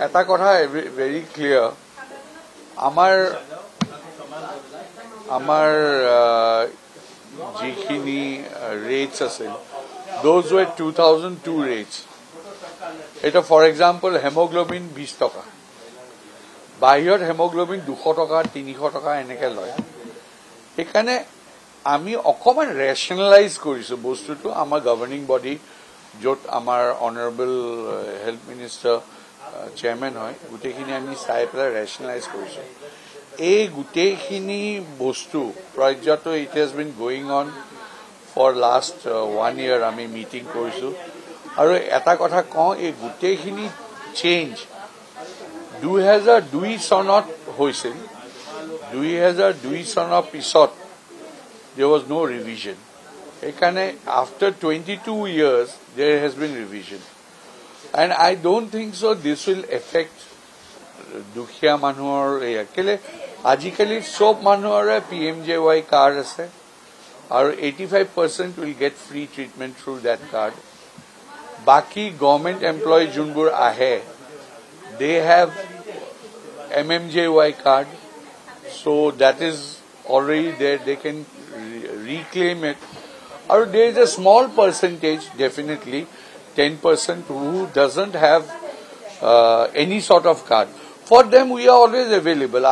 এটা কথা very clear, আমাৰ যিখিনি rates আছিল, those were 2002 rates. এটা for example hemoglobin 20 টকা, বাহিৰত hemoglobin 200 টকা 300 টকা এনেকে লয়. এখানে আমি অকমান ৰেশনালাইজ কৰিছো বস্তুটো. আমাৰ গভৰ্নিং বডি য'ত আমাৰ অনাৰেবল হেল্থ মিনিষ্টাৰ চেয়াৰমেন হয়, গোটেইখিনি আমি চাই পেলাই ৰেশনালাইজ কৰিছো. এই গোটেইখিনি বস্তু পৰ্যায়টো it has been going on for last 1 year. আমি মিটিং কৰিছো আৰু এটা কথা কওঁ, এই গোটেইখিনি চেঞ্জ 2002 চনত হৈছিল. 2002 চনৰ পিছত there was no revision. After 22 years, there has been revision. And I don't think so this will affect Dukhia Manuar. Ajikali soap Manuar PMJY card ase. Or 85% will get free treatment through that card. Baki government employee Junbur Ahe, they have MMJY card. So that is already there. They can reclaim it. Or there is a small percentage, definitely 10%, who doesn't have any sort of card. For them, we are always available.